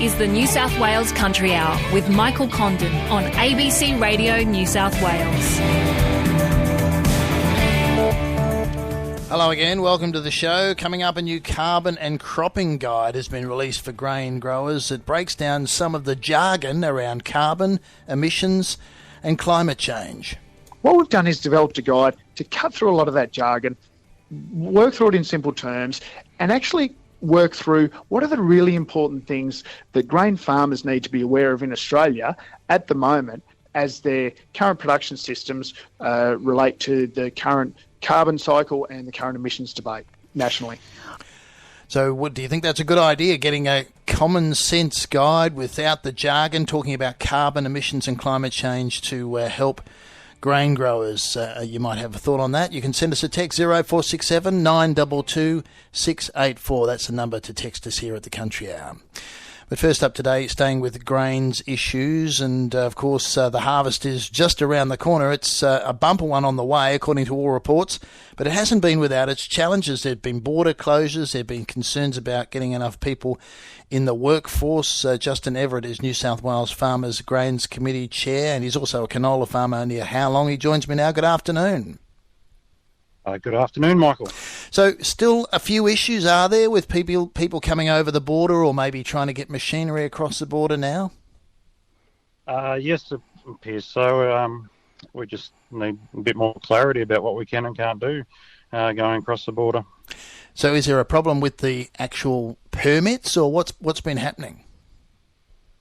is the New South Wales Country Hour with Michael Condon on ABC Radio New South Wales. Hello again, welcome to the show. Coming up, a new carbon and cropping guide has been released for grain growers. It breaks down some of the jargon around carbon, emissions and climate change. What we've done is developed a guide to cut through a lot of that jargon, work through it in simple terms, and actually work through what are the really important things that grain farmers need to be aware of in Australia at the moment as their current production systems relate to the current carbon cycle and the current emissions debate nationally. So do you think that's a good idea, getting a common sense guide without the jargon, talking about carbon emissions and climate change to help grain growers? You might have a thought on that. You can send us a text 0467 922 684. That's the number to text us here at the Country Hour. But first up today, staying with grains issues, and of course the harvest is just around the corner. It's a bumper one on the way, according to all reports, but it hasn't been without its challenges. There have been border closures, there have been concerns about getting enough people in the workforce. Justin Everett is New South Wales Farmers Grains Committee Chair, and he's also a canola farmer near Howlong. He joins me now. Good afternoon. Good afternoon, Michael. So still a few issues, are there, with people coming over the border or maybe trying to get machinery across the border now? Yes, it appears so. We just need a bit more clarity about what we can and can't do going across the border. So is there a problem with the actual permits, or what's been happening?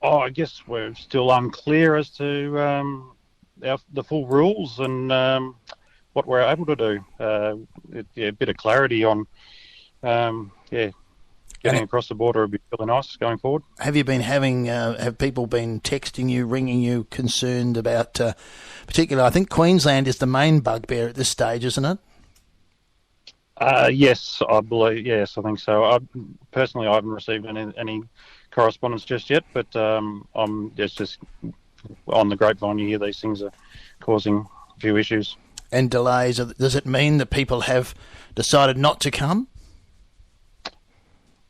I guess we're still unclear as to the full rules and what we're able to do. A bit of clarity on, getting across the border would be really nice going forward. Have you been have people been texting you, ringing you, concerned about, particularly, I think Queensland is the main bugbear at this stage, isn't it? Yes, I believe. Yes, I think so. I haven't received any correspondence just yet, but I'm just on the grapevine. You hear these things are causing a few issues and delays. Does it mean that people have decided not to come?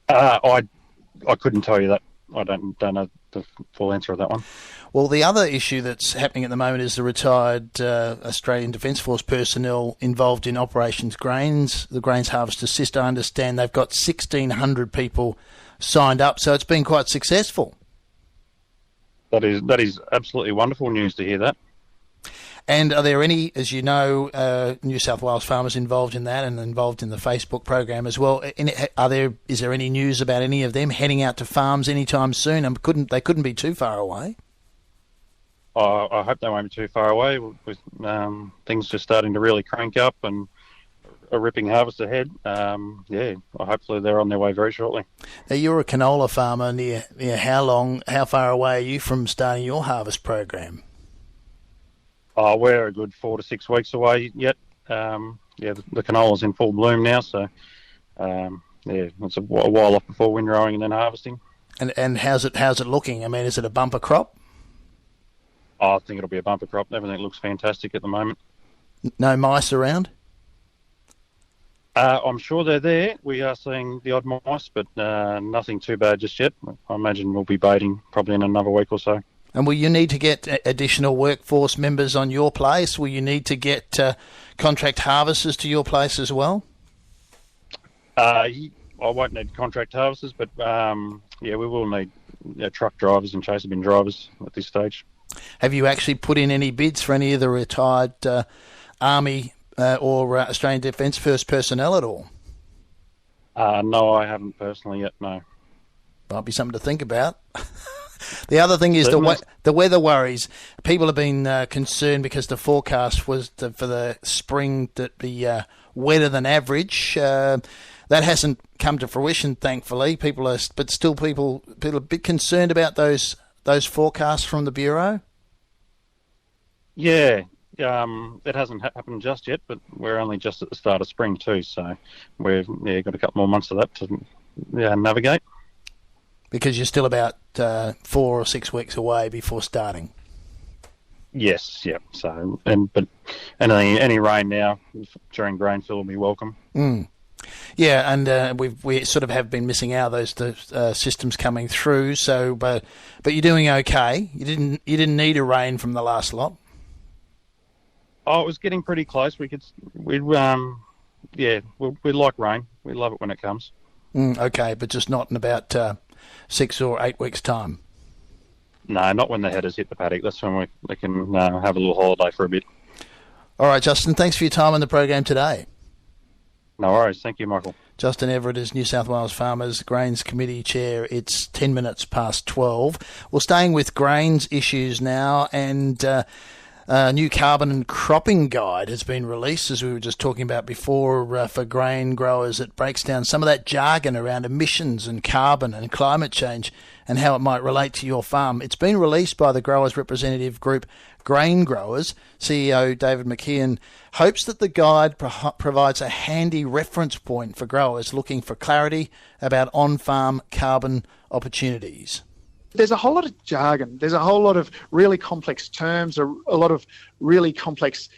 I couldn't tell you that. I don't know the full answer of that one. Well, the other issue that's happening at the moment is the retired Australian Defence Force personnel involved in Operations Grains, the Grains Harvest Assist. I understand they've got 1,600 people signed up, so it's been quite successful. That is absolutely wonderful news to hear that. And are there any, as you know, New South Wales farmers involved in that and involved in the Facebook program as well? Is there any news about any of them heading out to farms anytime soon? And they couldn't be too far away. I hope they won't be too far away. With things just starting to really crank up and a ripping harvest ahead. Hopefully they're on their way very shortly. Now, you're a canola farmer near how far away are you from starting your harvest program? We're a good 4 to 6 weeks away yet. The canola's in full bloom now, so it's a while off before windrowing and then harvesting. And how's it looking? I mean, is it a bumper crop? I think it'll be a bumper crop. Everything looks fantastic at the moment. No mice around? I'm sure they're there. We are seeing the odd mice, but nothing too bad just yet. I imagine we'll be baiting probably in another week or so. And will you need to get additional workforce members on your place? Will you need to get contract harvesters to your place as well? I won't need contract harvesters, but we will need truck drivers and chaser bin drivers at this stage. Have you actually put in any bids for any of the retired Army or Australian Defence Force personnel at all? No, I haven't personally yet, no. Might be something to think about. The other thing is the weather worries. People have been concerned because the forecast was for the spring to be wetter than average. That hasn't come to fruition, thankfully. People are a bit concerned about those forecasts from the Bureau. Yeah, it hasn't happened just yet, but we're only just at the start of spring too, so we've got a couple more months of that to navigate. Because you're still about 4 or 6 weeks away before starting. Yes, yeah. So, but any rain now during grain fill will be welcome. Yeah, and we sort of have been missing out those systems coming through. So, but you're doing okay. You didn't need a rain from the last lot. Oh, it was getting pretty close. We like rain. We love it when it comes. Okay, but just not in about 6 or 8 weeks' time. No, not when the headers hit the paddock. That's when we can have a little holiday for a bit. All right, Justin, thanks for your time on the program today. No worries. Thank you, Michael. Justin Everett is New South Wales Farmers Grains Committee Chair. It's 10 minutes past 12. We're staying with grains issues now, and a new carbon and cropping guide has been released, as we were just talking about before, for grain growers. It breaks down some of that jargon around emissions and carbon and climate change and how it might relate to your farm. It's been released by the growers' representative group Grain Growers. CEO David McKeon hopes that the guide provides a handy reference point for growers looking for clarity about on-farm carbon opportunities. There's a whole lot of jargon. There's a whole lot of really complex terms, a lot of really complex,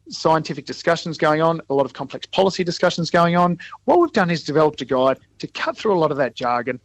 scientific discussions going on, a lot of complex policy discussions going on. What we've done is developed a guide to cut through a lot of that jargon,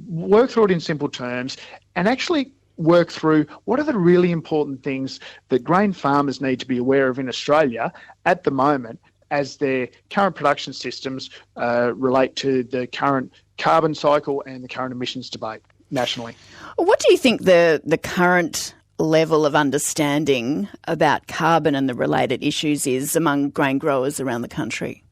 work through it in simple terms, and actually work through what are the really important things that grain farmers need to be aware of in Australia at the moment as their current production systems relate to the current carbon cycle and the current emissions debate nationally. What do you think the current level of understanding about carbon and the related issues is among grain growers around the country?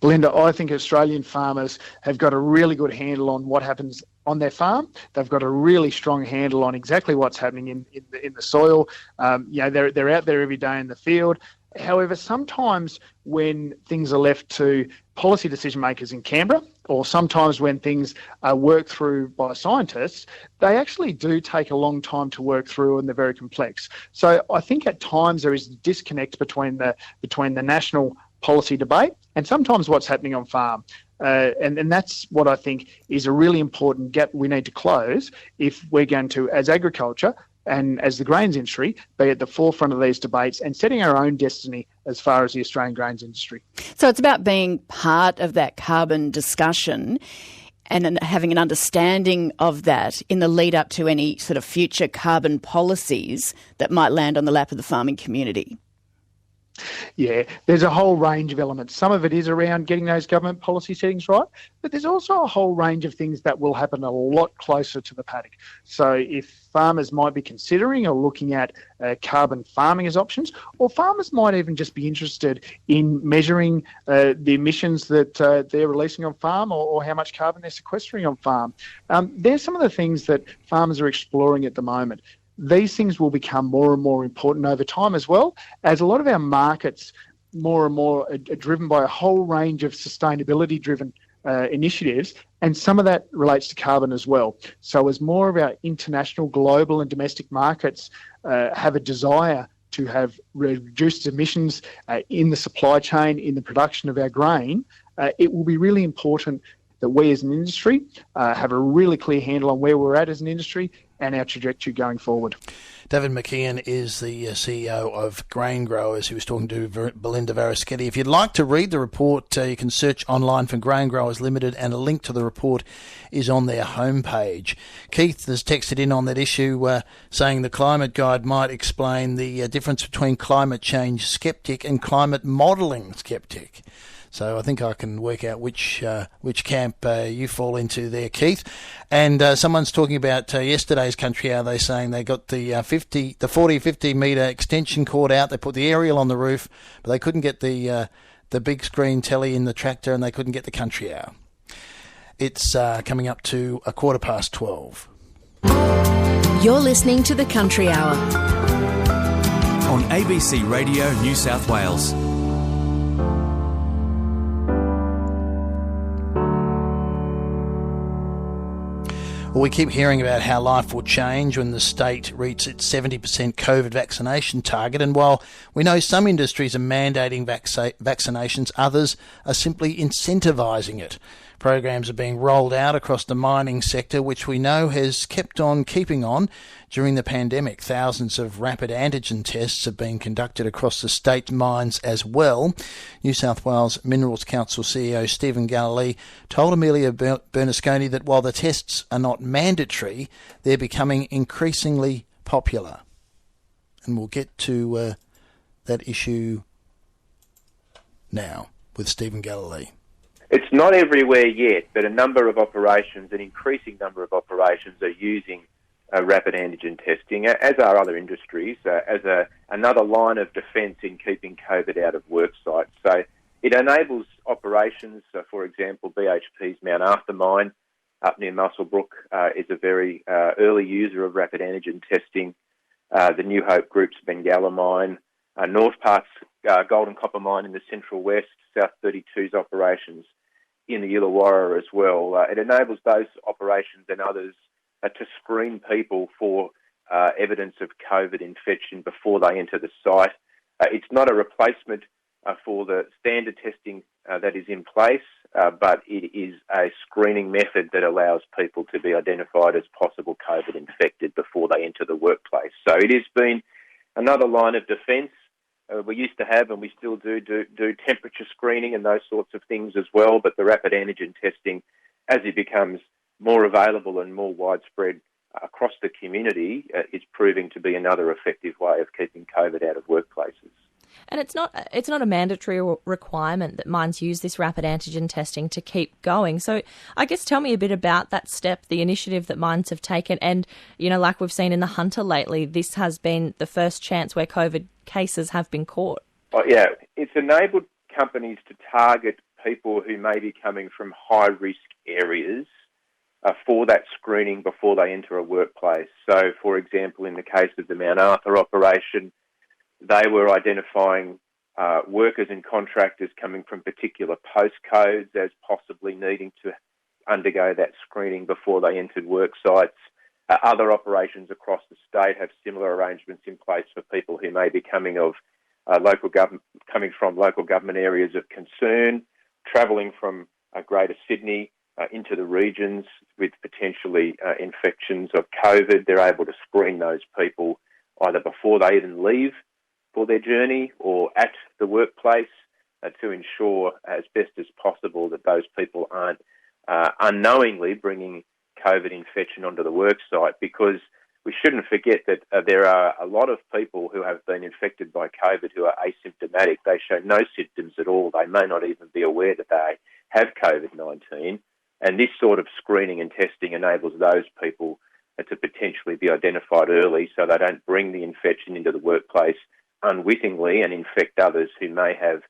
Belinda, I think Australian farmers have got a really good handle on what happens on their farm. They've got a really strong handle on exactly what's happening in the soil. They're out there every day in the field. However, sometimes when things are left to policy decision makers in Canberra, or sometimes when things are worked through by scientists, they actually do take a long time to work through and they're very complex. So I think at times there is a disconnect between the national policy debate and sometimes what's happening on farm. And that's what I think is a really important gap we need to close if we're going to, as agriculture and as the grains industry, be at the forefront of these debates and setting our own destiny as far as the Australian grains industry. So it's about being part of that carbon discussion and having an understanding of that in the lead up to any sort of future carbon policies that might land on the lap of the farming community. Yeah, there's a whole range of elements. Some of it is around getting those government policy settings right, but there's also a whole range of things that will happen a lot closer to the paddock. So if farmers might be considering or looking at carbon farming as options, or farmers might even just be interested in measuring the emissions that they're releasing on farm or how much carbon they're sequestering on farm. There's some of the things that farmers are exploring at the moment. These things will become more and more important over time as well, as a lot of our markets more and more are driven by a whole range of sustainability-driven initiatives, and some of that relates to carbon as well. So as more of our international, global and domestic markets have a desire to have reduced emissions in the supply chain, in the production of our grain, it will be really important that we as an industry have a really clear handle on where we're at as an industry and our trajectory going forward. David McKeon is the CEO of Grain Growers. He was talking to Belinda Varischetti. If you'd like to read the report, you can search online for Grain Growers Limited, and a link to the report is on their homepage. Keith has texted in on that issue, saying the climate guide might explain the difference between climate change skeptic and climate modelling skeptic. So I think I can work out which camp you fall into there, Keith. And someone's talking about yesterday's Country Hour. They're saying they got the 40-50 metre extension cord out. They put the aerial on the roof, but they couldn't get the big screen telly in the tractor, and they couldn't get the Country Hour. It's coming up to 12:15. You're listening to the Country Hour on ABC Radio New South Wales. Well, we keep hearing about how life will change when the state reaches its 70% COVID vaccination target. And while we know some industries are mandating vaccinations, others are simply incentivising it. Programs are being rolled out across the mining sector, which we know has kept on keeping on during the pandemic. Thousands of rapid antigen tests have been conducted across the state mines as well. New South Wales Minerals Council CEO Stephen Galilee told Amelia Bernasconi that while the tests are not mandatory, they're becoming increasingly popular. And we'll get to that issue now with Stephen Galilee. It's not everywhere yet, but a number of operations, an increasing number of operations, are using rapid antigen testing, as are other industries, as another line of defence in keeping COVID out of work sites. So it enables operations, for example, BHP's Mount Arthur mine up near Muswellbrook is a very early user of rapid antigen testing. The New Hope Group's Bengalla mine, Northpark's Golden Copper mine in the Central West, South 32's operations in the Illawarra as well. It enables those operations and others to screen people for evidence of COVID infection before they enter the site. It's not a replacement for the standard testing that is in place, but it is a screening method that allows people to be identified as possible COVID infected before they enter the workplace. So it has been another line of defence. We used to have, and we still do temperature screening and those sorts of things as well, but the rapid antigen testing, as it becomes more available and more widespread across the community, is proving to be another effective way of keeping COVID out of workplaces. And it's not a mandatory requirement that mines use this rapid antigen testing to keep going. So I guess tell me a bit about that step, the initiative that mines have taken. And, you know, like we've seen in the Hunter lately, this has been the first chance where COVID cases have been caught. Oh, yeah, it's enabled companies to target people who may be coming from high-risk areas for that screening before they enter a workplace. So, for example, in the case of the Mount Arthur operation, they were identifying workers and contractors coming from particular postcodes as possibly needing to undergo that screening before they entered work sites. Other operations across the state have similar arrangements in place for people who may be coming from local government areas of concern, travelling from Greater Sydney into the regions with potentially infections of COVID. They're able to screen those people either before they even leave for their journey or at the workplace to ensure as best as possible that those people aren't unknowingly bringing COVID infection onto the work site, because we shouldn't forget that there are a lot of people who have been infected by COVID who are asymptomatic. They show no symptoms at all. They may not even be aware that they have COVID-19. And this sort of screening and testing enables those people to potentially be identified early so they don't bring the infection into the workplace unwittingly and infect others who may have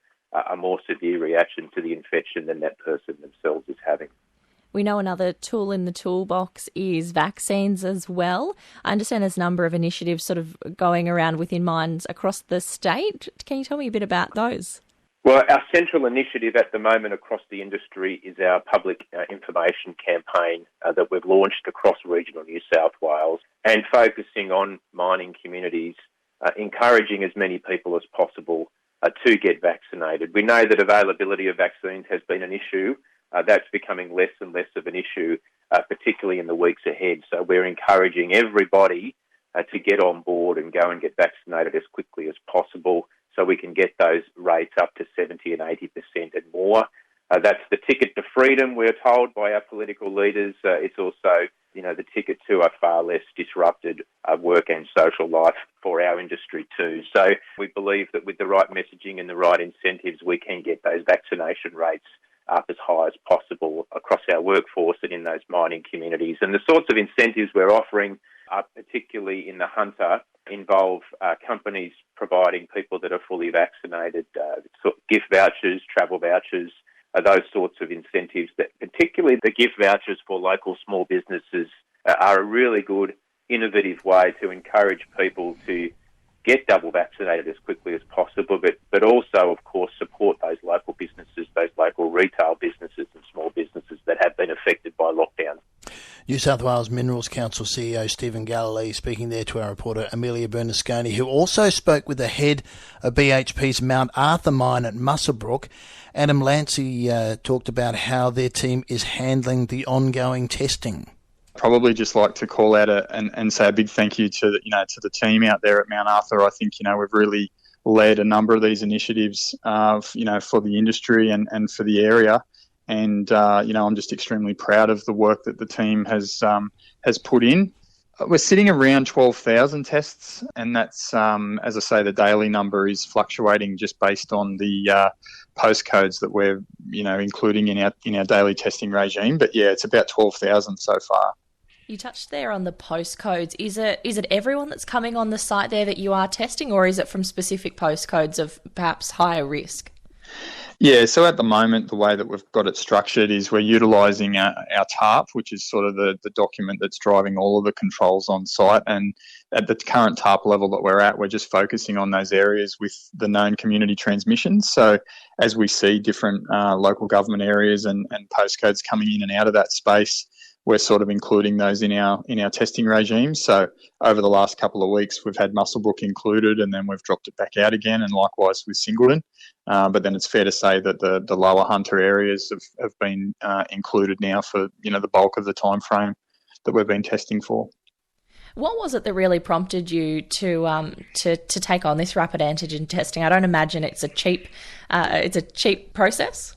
a more severe reaction to the infection than that person themselves is having. We know another tool in the toolbox is vaccines as well. I understand there's a number of initiatives sort of going around within mines across the state. Can you tell me a bit about those? Well, our central initiative at the moment across the industry is our public information campaign that we've launched across regional New South Wales and focusing on mining communities, encouraging as many people as possible to get vaccinated. We know that availability of vaccines has been an issue. That's becoming less and less of an issue, particularly in the weeks ahead. So we're encouraging everybody to get on board and go and get vaccinated as quickly as possible so we can get those rates up to 70 and 80% and more. That's the ticket to freedom, we're told by our political leaders. It's also, the ticket to a far less disrupted work and social life for our industry too. So we believe that with the right messaging and the right incentives, we can get those vaccination rates up as high as possible across our workforce and in those mining communities. And the sorts of incentives we're offering, particularly in the Hunter, involve companies providing people that are fully vaccinated gift vouchers, travel vouchers, those sorts of incentives. That particularly the gift vouchers for local small businesses are a really good, innovative way to encourage people to get double vaccinated as quickly as possible, but also, of course, support those local businesses, those local retail businesses and small businesses that have been affected by lockdown. New South Wales Minerals Council CEO Stephen Galilee speaking there to our reporter Amelia Bernasconi, who also spoke with the head of BHP's Mount Arthur mine at Muswellbrook Adam Lancey talked about how their team is handling the ongoing testing. Probably just like to call out and say a big thank you to the team out there at Mount Arthur. I think we've really led a number of these initiatives for the industry and for the area, and I'm just extremely proud of the work that the team has put in. We're sitting around 12,000 tests, and that's, as I say, the daily number is fluctuating just based on the postcodes that we're, including in our daily testing regime. But yeah, it's about 12,000 so far. You touched there on the postcodes. Is it everyone that's coming on the site there that you are testing, or is it from specific postcodes of perhaps higher risk? Yeah, so at the moment, the way that we've got it structured is we're utilising our TARP, which is sort of the document that's driving all of the controls on site. And at the current TARP level that we're at, we're just focusing on those areas with the known community transmissions. So as we see different local government areas and postcodes coming in and out of that space, we're sort of including those in our testing regime. So over the last couple of weeks, we've had Muswellbrook included, and then we've dropped it back out again, and likewise with Singleton. But then it's fair to say that the lower Hunter areas have been included now for the bulk of the time frame that we've been testing for. What was it that really prompted you to take on this rapid antigen testing? I don't imagine it's a cheap process.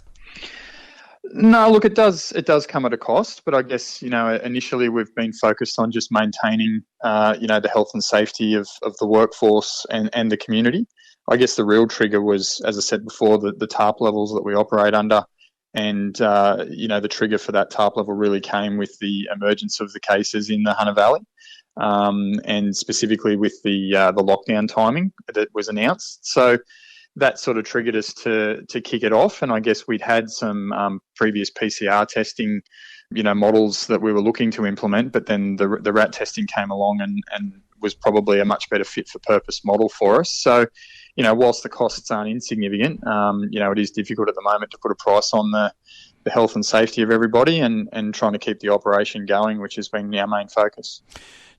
No, look, it does come at a cost, but I guess, initially we've been focused on just maintaining, the health and safety of the workforce and the community. I guess the real trigger was, as I said before, the TARP levels that we operate under. And, the trigger for that TARP level really came with the emergence of the cases in the Hunter Valley, and specifically with the lockdown timing that was announced. So that sort of triggered us to kick it off. And I guess we'd had some previous PCR testing, models that we were looking to implement, but then the rat testing came along and was probably a much better fit for purpose model for us. So, whilst the costs aren't insignificant, it is difficult at the moment to put a price on the health and safety of everybody and trying to keep the operation going, which has been our main focus.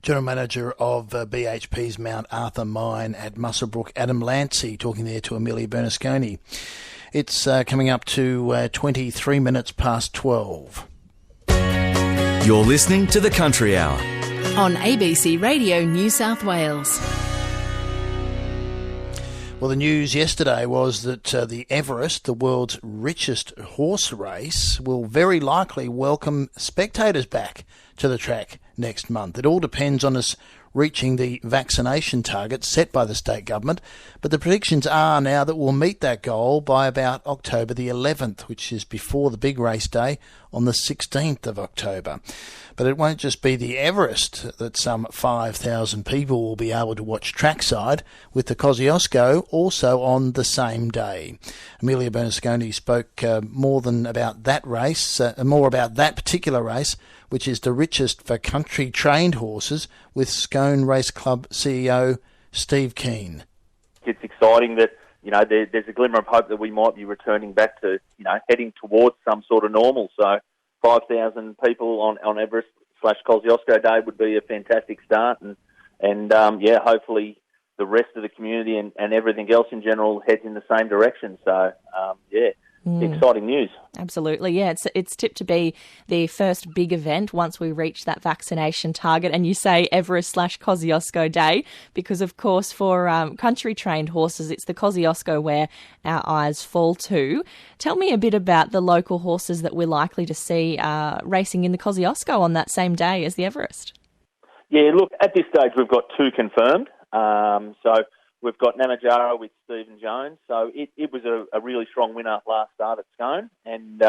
General Manager of BHP's Mount Arthur mine at Muswellbrook, Adam Lancey, talking there to Amelia Bernasconi. It's coming up to 23 minutes past 12. You're listening to The Country Hour on ABC Radio New South Wales. Well, the news yesterday was that the Everest, the world's richest horse race, will very likely welcome spectators back to the track next month. It all depends on us reaching the vaccination target set by the state government, but the predictions are now that we'll meet that goal by about October the 11th, which is before the big race day on the 16th of October. But it won't just be the Everest that some 5,000 people will be able to watch trackside, with the Kosciuszko also on the same day. Amelia Bernasconi spoke more about that particular race, which is the richest for country-trained horses, with Scone Race Club CEO Steve Keane. It's exciting that, there's a glimmer of hope that we might be returning back to, heading towards some sort of normal. So 5,000 people on Everest/Kosciuszko Day would be a fantastic start. And hopefully the rest of the community and everything else in general heads in the same direction. So, exciting news. Absolutely, yeah. It's tipped to be the first big event once we reach that vaccination target. And you say Everest/Kosciuszko Day because, of course, for country-trained horses, it's the Kosciuszko where our eyes fall to. Tell me a bit about the local horses that we're likely to see racing in the Kosciuszko on that same day as the Everest. Yeah, look, at this stage we've got two confirmed. So we've got Namatjara with Stephen Jones. So it was a really strong winner last start at Scone. And,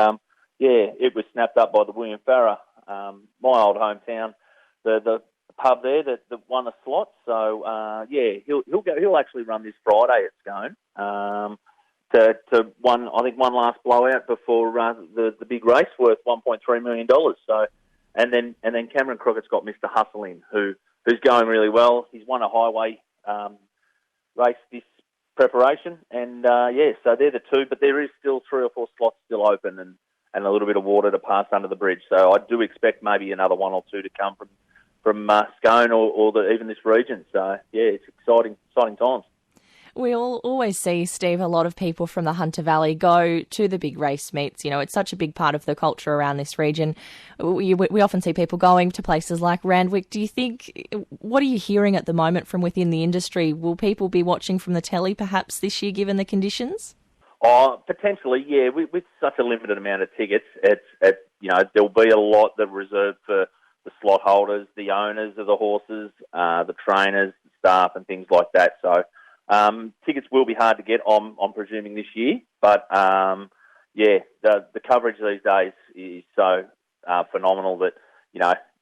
it was snapped up by the William Farrer, my old hometown, the pub there that won a slot. So, he'll actually run this Friday at Scone to one last blowout before the big race worth $1.3 million. So, and then Cameron Crockett's got Mr. Hustle in, who's going really well. He's won a highway race this preparation, and so they're the two, but there is still 3 or 4 slots still open and a little bit of water to pass under the bridge. So I do expect maybe another 1 or 2 to come from Scone or even this region. So it's exciting times. We always see, Steve, a lot of people from the Hunter Valley go to the big race meets. You know, it's such a big part of the culture around this region. We often see people going to places like Randwick. Do you think, what are you hearing at the moment from within the industry? Will people be watching from the telly perhaps this year given the conditions? Oh, potentially, yeah. With such a limited amount of tickets, there'll be a lot that are reserved for the slot holders, the owners of the horses, the trainers, the staff and things like that. So tickets will be hard to get, I'm presuming, this year. But, the coverage these days is so phenomenal that,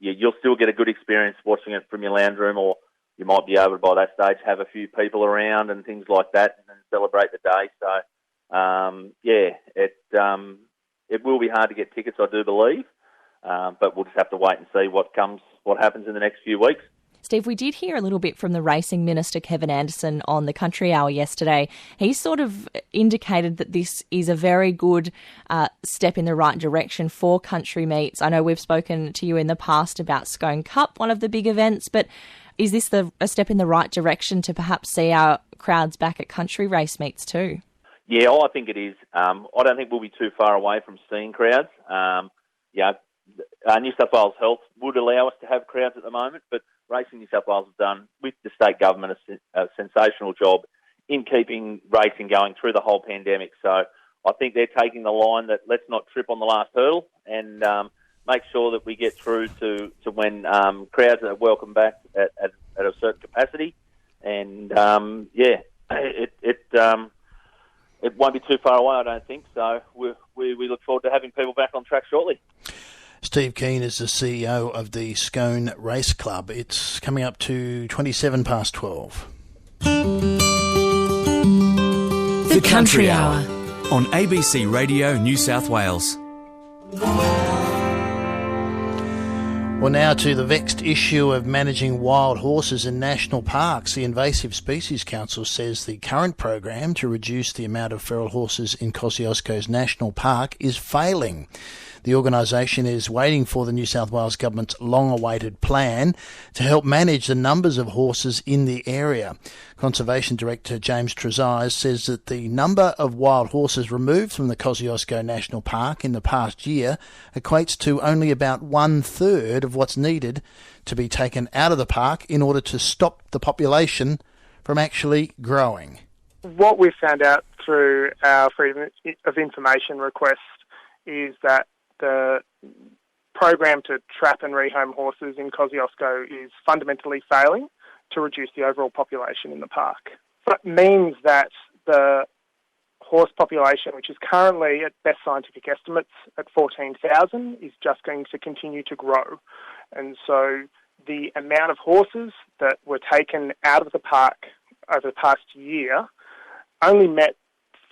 you'll still get a good experience watching it from your lounge room, or you might be able to, by that stage, have a few people around and things like that and celebrate the day. So, it will be hard to get tickets, I do believe. But we'll just have to wait and see what happens in the next few weeks. Steve, we did hear a little bit from the Racing Minister, Kevin Anderson, on the Country Hour yesterday. He sort of indicated that this is a very good step in the right direction for country meets. I know we've spoken to you in the past about Scone Cup, one of the big events, but is this a step in the right direction to perhaps see our crowds back at country race meets too? Yeah, I think it is. I don't think we'll be too far away from seeing crowds. New South Wales Health would allow us to have crowds at the moment, but Racing New South Wales has done, with the state government, a sensational job in keeping racing going through the whole pandemic. So I think they're taking the line that let's not trip on the last hurdle and make sure that we get through to when crowds are welcome back at a certain capacity. And, it won't be too far away, I don't think. So we look forward to having people back on track shortly. Steve Keane is the CEO of the Scone Race Club. It's coming up to 27 past 12. The Country Hour on ABC Radio New South Wales. Well, now to the vexed issue of managing wild horses in national parks. The Invasive Species Council says the current program to reduce the amount of feral horses in Kosciuszko's National Park is failing. The organisation is waiting for the New South Wales Government's long-awaited plan to help manage the numbers of horses in the area. Conservation Director James Trezise says that the number of wild horses removed from the Kosciuszko National Park in the past year equates to only about 1/3 of what's needed to be taken out of the park in order to stop the population from actually growing. What we've found out through our Freedom of Information request is that the program to trap and rehome horses in Kosciuszko is fundamentally failing to reduce the overall population in the park. That means that the horse population, which is currently at best scientific estimates at 14,000, is just going to continue to grow. And so the amount of horses that were taken out of the park over the past year only met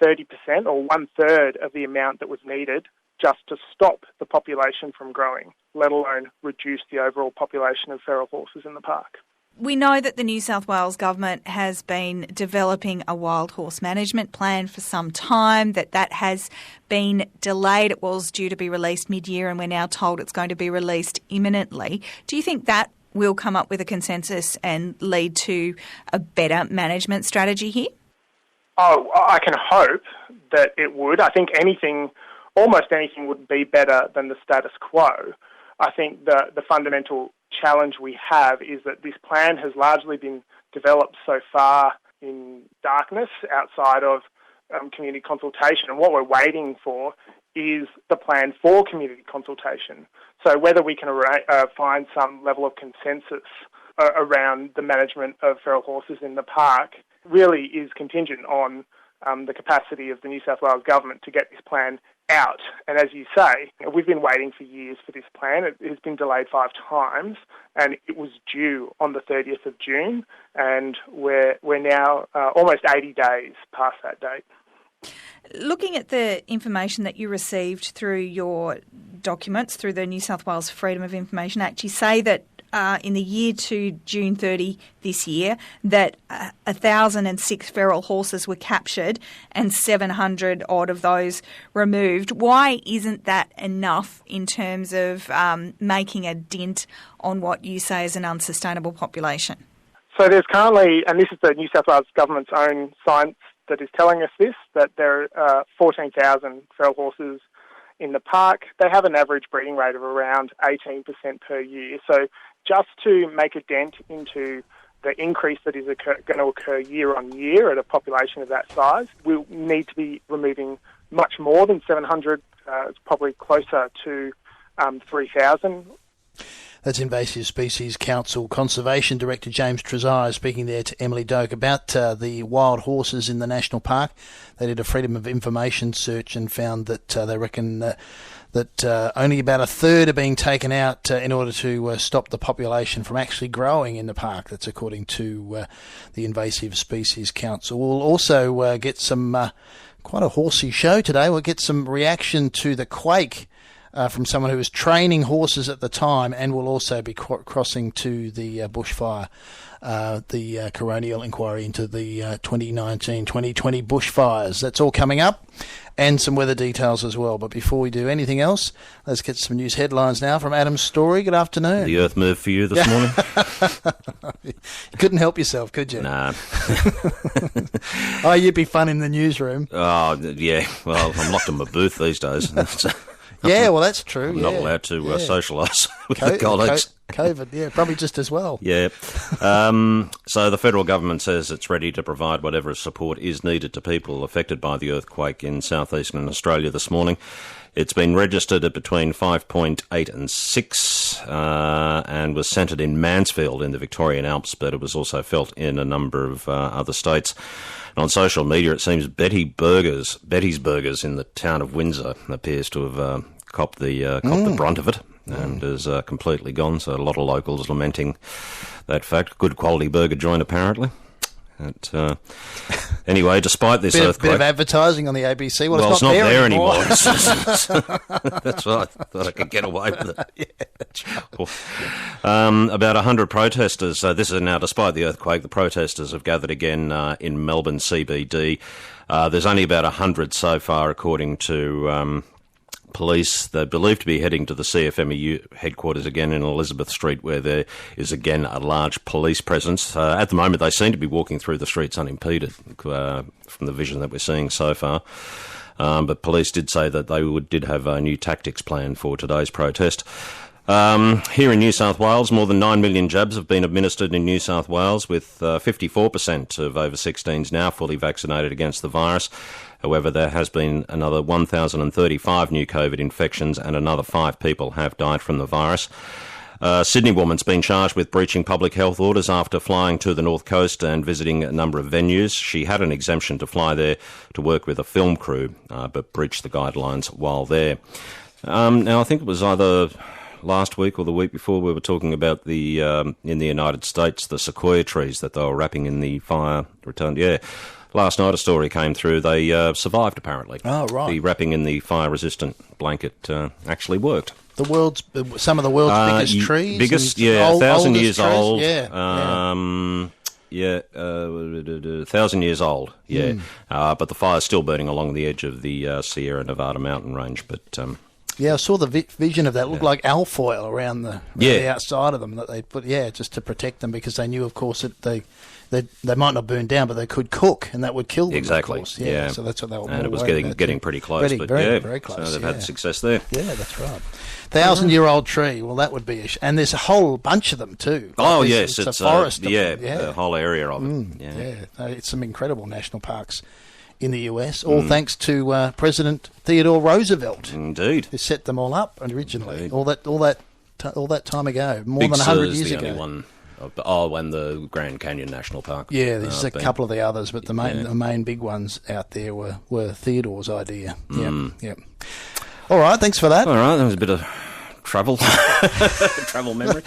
30% or 1/3 of the amount that was needed just to stop the population from growing, let alone reduce the overall population of feral horses in the park. We know that the New South Wales Government has been developing a wild horse management plan for some time, that has been delayed. It was due to be released mid-year and we're now told it's going to be released imminently. Do you think that will come up with a consensus and lead to a better management strategy here? Oh, I can hope that it would. I think almost anything would be better than the status quo. I think the fundamental challenge we have is that this plan has largely been developed so far in darkness outside of community consultation. And what we're waiting for is the plan for community consultation. So whether we can find some level of consensus around the management of feral horses in the park really is contingent on the capacity of the New South Wales Government to get this plan out. And as you say, we've been waiting for years for this plan. It has been delayed 5 times, and it was due on the 30th of June, and we're now almost 80 days past that date. Looking at the information that you received through your documents, through the New South Wales Freedom of Information Act, you say that in the year to June 30 this year, that 1,006 feral horses were captured and 700 odd of those removed. Why isn't that enough in terms of making a dent on what you say is an unsustainable population? So there's currently, and this is the New South Wales government's own science that is telling us this, that there are 14,000 feral horses in the park. They have an average breeding rate of around 18% per year. So just to make a dent into the increase that is going to occur year on year at a population of that size, we'll need to be removing much more than 700. It's probably closer to 3,000. That's Invasive Species Council Conservation Director James Trezire speaking there to Emily Doak about the wild horses in the national park. They did a Freedom of Information search and found that they reckon that only about a third are being taken out in order to stop the population from actually growing in the park. That's according to the Invasive Species Council. We'll also get some quite a horsey show today. We'll get some reaction to the quake from someone who was training horses at the time, and will also be crossing to the bushfire, the coronial inquiry into the 2019-2020 bushfires. That's all coming up, and some weather details as well. But before we do anything else, let's get some news headlines now from Adam Story. Good afternoon. The earth moved for you this morning? You couldn't help yourself, could you? Nah. Oh, you'd be fun in the newsroom. Oh, yeah. Well, I'm locked in my booth these days. Yeah, well, that's true. I'm not allowed to socialise with the colleagues. COVID, yeah, probably just as well. Yeah. So the federal government says it's ready to provide whatever support is needed to people affected by the earthquake in southeastern Australia this morning. It's been registered at between 5.8 and 6 and was centred in Mansfield in the Victorian Alps, but it was also felt in a number of other states. And on social media, it seems Betty's Burgers in the town of Windsor appears to have copped the brunt of it and is completely gone. So a lot of locals lamenting that fact. Good quality burger joint, apparently. Anyway, despite this earthquake... Bit of advertising on the ABC. Well, it's not there anymore. anymore. That's right. I thought I could get away with it. Yeah, that's right. About 100 protesters. This is now despite the earthquake. The protesters have gathered again in Melbourne CBD. There's only about 100 so far, according to... police. They're believed to be heading to the CFMEU headquarters again in Elizabeth Street, where there is again a large police presence. At the moment, they seem to be walking through the streets unimpeded from the vision that we're seeing so far. But police did say that they did have new tactics planned for today's protest. Here in New South Wales, more than 9 million jabs have been administered in New South Wales, with 54% of over 16s now fully vaccinated against the virus. However, there has been another 1,035 new COVID infections and another 5 people have died from the virus. A Sydney woman's been charged with breaching public health orders after flying to the North Coast and visiting a number of venues. She had an exemption to fly there to work with a film crew, but breached the guidelines while there. Now, I think it was either last week or the week before we were talking about the in the United States, the sequoia trees that they were wrapping in the fire retardant. Yeah. Last night a story came through. They survived, apparently. Oh, right. The wrapping in the fire-resistant blanket actually worked. Some of the world's biggest trees? Biggest, yeah, 1,000 years trees? old. Yeah. 1,000 years old, yeah. But the fire's still burning along the edge of the Sierra Nevada mountain range, but... yeah, I saw the vision of that. It looked like alfoil around the outside of them that they put, just to protect them, because they knew, of course, that they might not burn down, but they could cook, and that would kill them. Exactly. Of course. Yeah. So that's what they were. And it was getting pretty close. Very close. So they've had success there. Yeah, that's right. 1,000-year-old tree. Well, that would be and there's a whole bunch of them too. Oh yes, it's a forest. A whole area of it. It's some incredible national parks in the US, all thanks to President Theodore Roosevelt. Indeed, who set them all up originally. Indeed. All that time ago, more Big than 100 years the ago. Only one. And the Grand Canyon National Park. Yeah, there's a couple of the others, but the main big ones out there were Theodore's idea. Yeah. All right, thanks for that. All right, that was a bit of travel memory.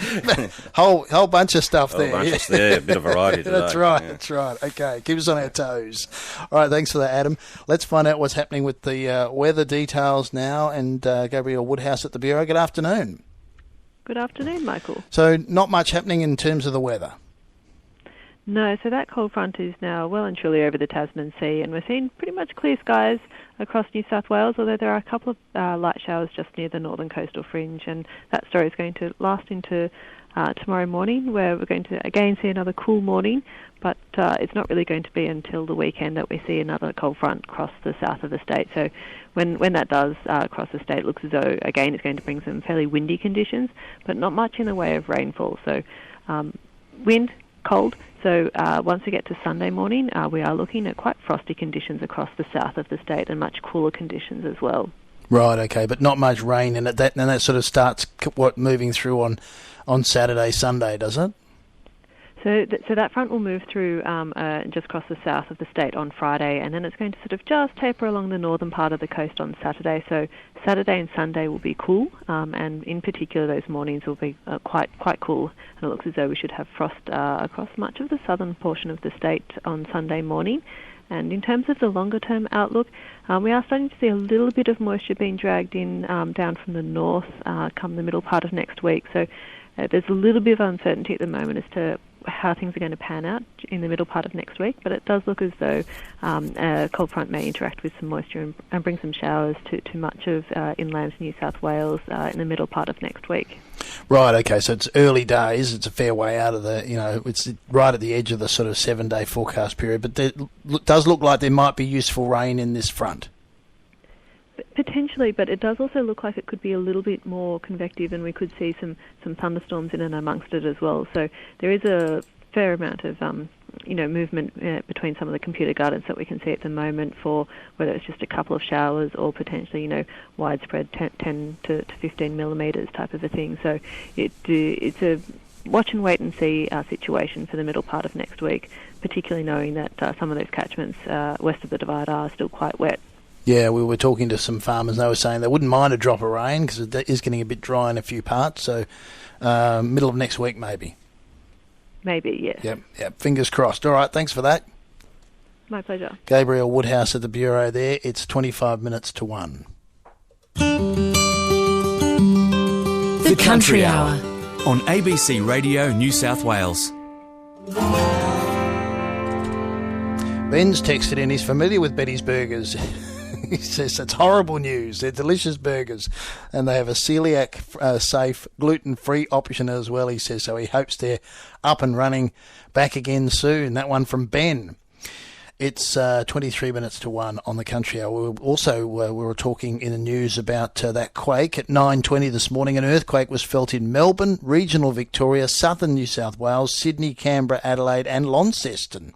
whole bunch of stuff there. A bit of variety today. That's right. Okay, keep us on our toes. All right, thanks for that, Adam. Let's find out what's happening with the weather details now, and Gabrielle Woodhouse at the Bureau. Good afternoon. Good afternoon, Michael. So not much happening in terms of the weather? No, so that cold front is now well and truly over the Tasman Sea, and we're seeing pretty much clear skies across New South Wales, although there are a couple of light showers just near the northern coastal fringe, and that story is going to last into tomorrow morning, where we're going to again see another cool morning, but it's not really going to be until the weekend that we see another cold front cross the south of the state. So when that does cross the state, it looks as though, again, it's going to bring some fairly windy conditions, but not much in the way of rainfall. So wind, cold. So once we get to Sunday morning, we are looking at quite frosty conditions across the south of the state and much cooler conditions as well. Right, okay, but not much rain in it. And that sort of starts moving through on Saturday, Sunday, does it? So that front will move through just across the south of the state on Friday, and then it's going to sort of just taper along the northern part of the coast on Saturday. So Saturday and Sunday will be cool, and in particular those mornings will be quite cool. And it looks as though we should have frost across much of the southern portion of the state on Sunday morning. And in terms of the longer-term outlook, we are starting to see a little bit of moisture being dragged in down from the north come the middle part of next week. So there's a little bit of uncertainty at the moment as to how things are going to pan out in the middle part of next week, but it does look as though a cold front may interact with some moisture and bring some showers to much of inland New South Wales in the middle part of next week. Right, okay, so it's early days, it's a fair way out of it's right at the edge of the sort of 7-day forecast period, but it does look like there might be useful rain in this front. Potentially, but it does also look like it could be a little bit more convective, and we could see some thunderstorms in and amongst it as well. So there is a fair amount of movement between some of the computer guidance that we can see at the moment for whether it's just a couple of showers or potentially widespread 10 to 15 millimetres type of a thing. So it's a watch and wait and see situation for the middle part of next week, particularly knowing that some of those catchments west of the Divide are still quite wet. Yeah, we were talking to some farmers and they were saying they wouldn't mind a drop of rain because it is getting a bit dry in a few parts. So middle of next week maybe. Maybe, yes. Yep. Fingers crossed. All right, thanks for that. My pleasure. Gabrielle Woodhouse at the Bureau there. It's 25 minutes to 1. The Country Hour on ABC Radio New South Wales. Ben's texted in. He's familiar with Betty's Burgers. He says it's horrible news. They're delicious burgers, and they have a celiac-safe, gluten-free option as well, he says. So he hopes they're up and running back again soon. That one from Ben. It's 23 minutes to 1 on the Country Hour. We were talking in the news about that quake at 9:20 this morning. An earthquake was felt in Melbourne, regional Victoria, southern New South Wales, Sydney, Canberra, Adelaide and Launceston.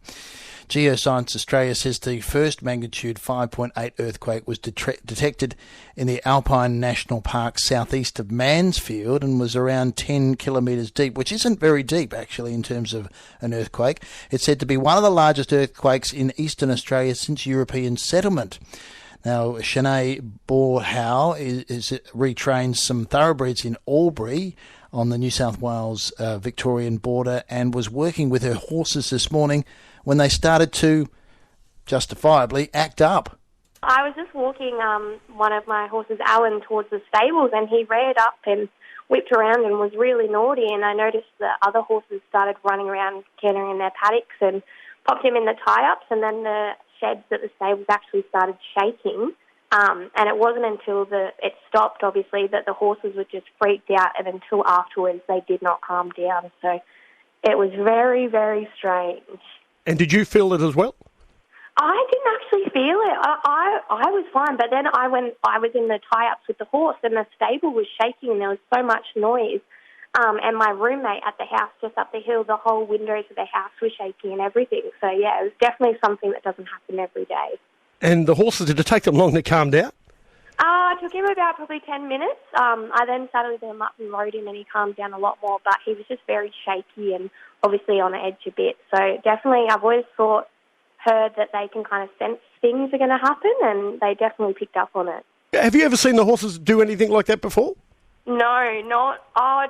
Geoscience Australia says the first magnitude 5.8 earthquake was detected in the Alpine National Park southeast of Mansfield and was around 10 kilometres deep, which isn't very deep actually in terms of an earthquake. It's said to be one of the largest earthquakes in eastern Australia since European settlement. Now, Shanae Borhow is retrained some thoroughbreds in Albury on the New South Wales Victorian border and was working with her horses this morning when they started to, justifiably, act up. I was just walking one of my horses, Alan, towards the stables, and he reared up and whipped around and was really naughty, and I noticed the other horses started running around, cantering in their paddocks, and popped him in the tie-ups, and then the sheds at the stables actually started shaking, and it wasn't until it stopped, obviously, that the horses were just freaked out, and until afterwards they did not calm down. So it was very, very strange. And did you feel it as well? I didn't actually feel it. I was fine, but then I was in the tie-ups with the horse, and the stable was shaking, and there was so much noise. And my roommate at the house just up the hill, the whole windows of the house were shaking and everything. So, yeah, it was definitely something that doesn't happen every day. And the horses, did it take them long to calm down? It took him about probably 10 minutes. I then saddled him up and rode him, and he calmed down a lot more, but he was just very shaky and obviously on edge a bit. So definitely I've always heard that they can kind of sense things are going to happen, and they definitely picked up on it. Have you ever seen the horses do anything like that before? No, not.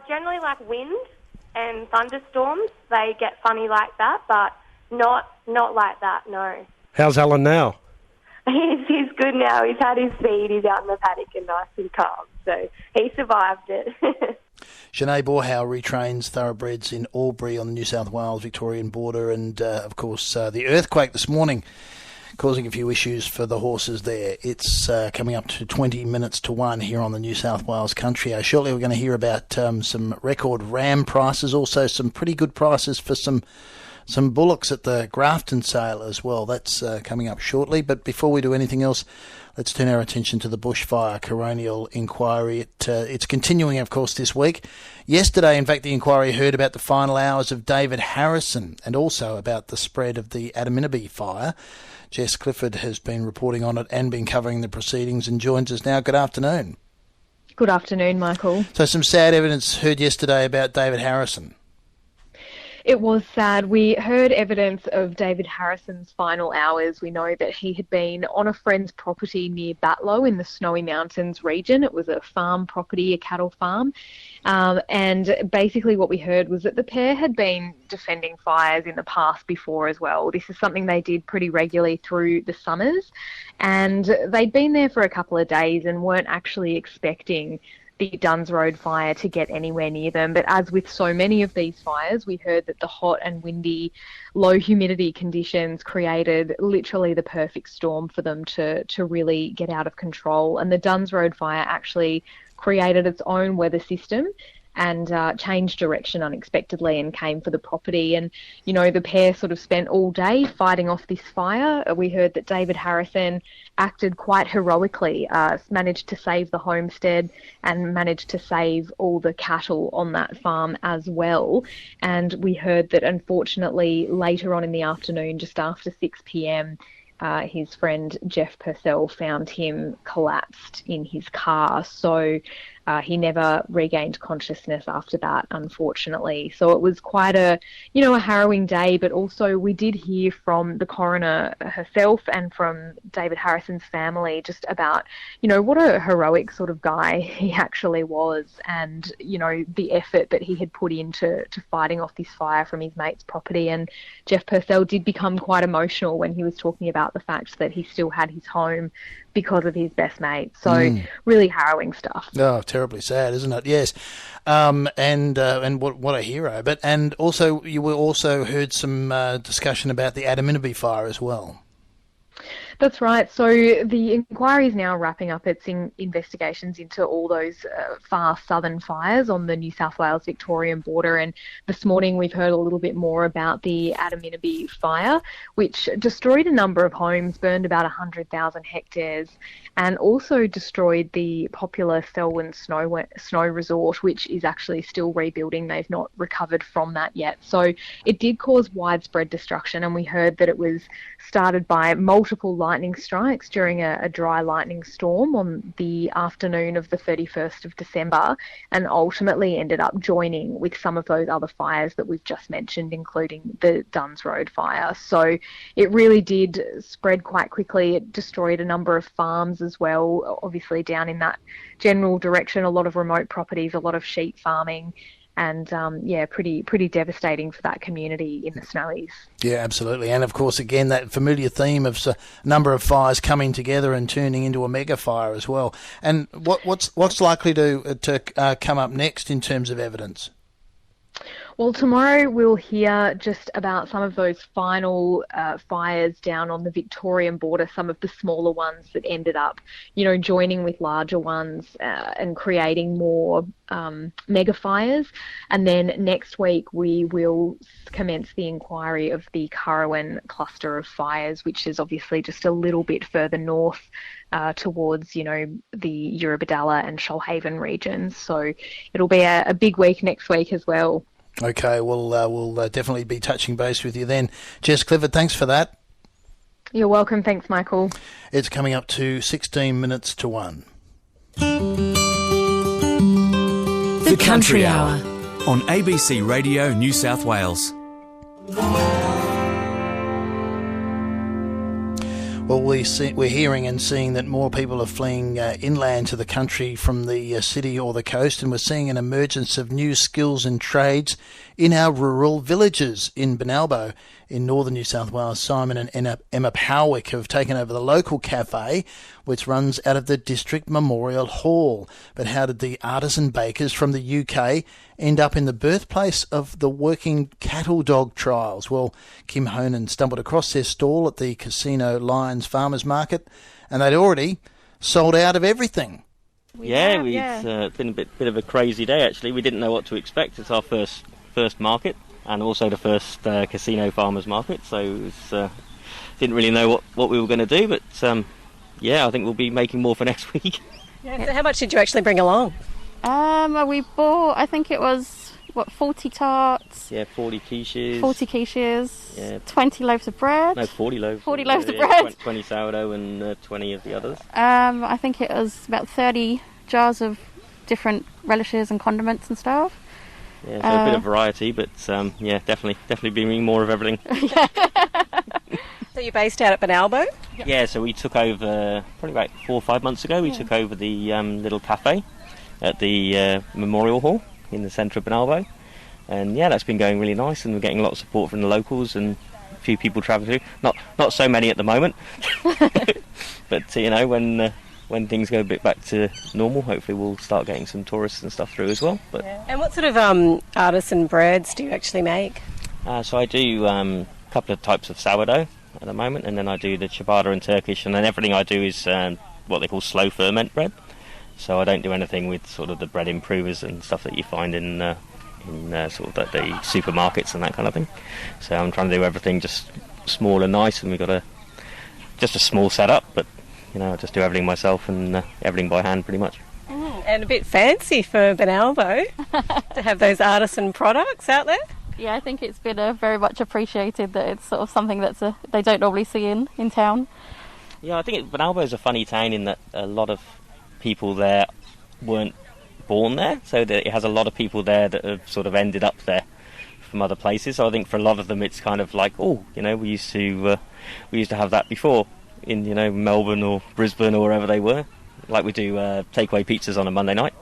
Generally like wind and thunderstorms, they get funny like that, but not like that, no. How's Alan now? He's good now. He's had his feed. He's out in the paddock and nice and calm. So he survived it. Sinead Borhow retrains thoroughbreds in Albury on the New South Wales-Victorian border, and of course the earthquake this morning causing a few issues for the horses there. It's coming up to 20 minutes to 1 here on the New South Wales Country Hour. Shortly we're going to hear about some record ram prices, also some pretty good prices for some bullocks at the Grafton sale as well. That's coming up shortly. But before we do anything else, let's turn our attention to the bushfire coronial inquiry. It's continuing, of course, this week. Yesterday, in fact, the inquiry heard about the final hours of David Harrison and also about the spread of the Adaminaby fire. Jess Clifford has been reporting on it and been covering the proceedings and joins us now. Good afternoon. Good afternoon, Michael. So some sad evidence heard yesterday about David Harrison. It was sad. We heard evidence of David Harrison's final hours. We know that he had been on a friend's property near Batlow in the Snowy Mountains region. It was a farm property, a cattle farm. And basically what we heard was that the pair had been defending fires in the past before as well. This is something they did pretty regularly through the summers. And they'd been there for a couple of days and weren't actually expecting the Duns Road fire to get anywhere near them. But as with so many of these fires, we heard that the hot and windy, low humidity conditions created literally the perfect storm for them to really get out of control. And the Duns Road fire actually created its own weather system and changed direction unexpectedly and came for the property. And, you know, the pair sort of spent all day fighting off this fire. We heard that David Harrison acted quite heroically, managed to save the homestead and managed to save all the cattle on that farm as well. And we heard that unfortunately later on in the afternoon, just after 6 p.m, his friend Jeff Purcell found him collapsed in his car. So he never regained consciousness after that, unfortunately. So it was quite a harrowing day, but also we did hear from the coroner herself and from David Harrison's family just about, what a heroic sort of guy he actually was, and, the effort that he had put into fighting off this fire from his mate's property. And Jeff Purcell did become quite emotional when he was talking about the fact that he still had his home because of his best mate. So really harrowing stuff. Oh, terribly sad, isn't it? Yes. And what a hero. And also you also heard some discussion about the Adaminaby fire as well. That's right. So the inquiry is now wrapping up its investigations into all those far southern fires on the New South Wales-Victorian border. And this morning we've heard a little bit more about the Adaminaby fire, which destroyed a number of homes, burned about 100,000 hectares, and also destroyed the popular Selwyn Snow Resort, which is actually still rebuilding. They've not recovered from that yet. So it did cause widespread destruction, and we heard that it was started by multiple lightning strikes during a dry lightning storm on the afternoon of the 31st of December, and ultimately ended up joining with some of those other fires that we've just mentioned, including the Duns Road fire. So it really did spread quite quickly. It destroyed a number of farms as well, obviously down in that general direction, a lot of remote properties, a lot of sheep farming. And, pretty devastating for that community in the Snowies. Yeah, absolutely. And, of course, again, that familiar theme of a number of fires coming together and turning into a mega fire as well. And what's likely to come up next in terms of evidence? Well, tomorrow we'll hear just about some of those final fires down on the Victorian border, some of the smaller ones that ended up, joining with larger ones and creating more mega fires. And then next week we will commence the inquiry of the Currowan cluster of fires, which is obviously just a little bit further north towards, the Eurobodalla and Shoalhaven regions. So it'll be a big week next week as well. Okay, well, we'll definitely be touching base with you then. Jess Clifford, thanks for that. You're welcome. Thanks, Michael. It's coming up to 16 minutes to 1. The Country Hour on ABC Radio New South Wales. Well, we're hearing and seeing that more people are fleeing inland to the country from the city or the coast, and we're seeing an emergence of new skills and trades in our rural villages in Benalbo in northern New South Wales. Simon and Emma Powick have taken over the local cafe, which runs out of the District Memorial Hall. But how did the artisan bakers from the UK end up in the birthplace of the working cattle dog trials? Well, Kim Honan stumbled across their stall at the Casino Lions Farmers Market, and they'd already sold out of everything. It's been a bit of a crazy day, actually. We didn't know what to expect. It's our first market, and also the first Casino Farmers Market, so it was, didn't really know what we were going to do, but I think we'll be making more for next week. Yeah, so how much did you actually bring along? We bought, I think it was, 40 tarts? Yeah, 40 quiches. 40 quiches, 20 loaves of bread. No, 40 loaves. 40 loaves of bread. 20 sourdough and 20 of the others. I think it was about 30 jars of different relishes and condiments and stuff. Yeah, so a bit of variety, but definitely bringing more of everything. So you're based out at Benalbo? Yeah, so we took over probably about 4 or 5 months ago. We took over the little cafe at the Memorial Hall in the centre of Benalbo, and that's been going really nice, and we're getting a lot of support from the locals and a few people travelling through. Not so many at the moment, but when things go a bit back to normal, hopefully we'll start getting some tourists and stuff through as well. But And what sort of artisan breads do you actually make? So I do a couple of types of sourdough at the moment, and then I do the ciabatta and Turkish, and then everything I do is what they call slow ferment bread. So I don't do anything with sort of the bread improvers and stuff that you find in sort of the supermarkets and that kind of thing. So I'm trying to do everything just small and nice, and we've got just a small setup, but I just do everything myself and everything by hand pretty much. And a bit fancy for Benalbo to have those artisan products out there. Yeah, I think it's been very much appreciated that it's sort of something that's they don't normally see in town. Yeah, I think Benalbo is a funny town in that a lot of people there weren't born there, so that it has a lot of people there that have sort of ended up there from other places. So I think for a lot of them it's kind of like, we used to have that before in Melbourne or Brisbane or wherever they were. Like we do takeaway pizzas on a Monday night,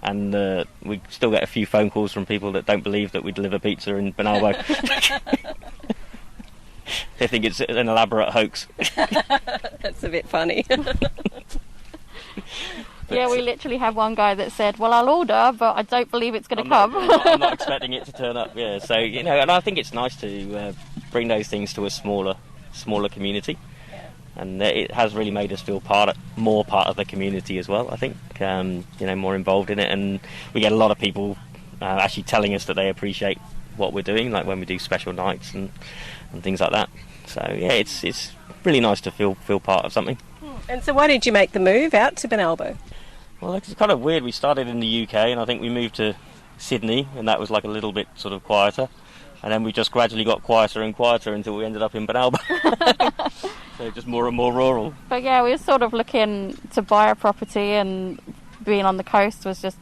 and we still get a few phone calls from people that don't believe that we deliver pizza in Benalbo. They think it's an elaborate hoax. That's a bit funny. Yeah, we literally have one guy that said, well, I'll order, but I don't believe it's going to come. I'm not expecting it to turn up, so, and I think it's nice to bring those things to a smaller community. And it has really made us feel more part of the community as well, I think, more involved in it. And we get a lot of people actually telling us that they appreciate what we're doing, like when we do special nights and things like that. So, it's really nice to feel part of something. And so why did you make the move out to Benalbo? Well, it's kind of weird. We started in the UK, and I think we moved to Sydney, and that was like a little bit sort of quieter. And then we just gradually got quieter and quieter until we ended up in Benalbo. So just more and more rural. But yeah, we were sort of looking to buy a property, and being on the coast was just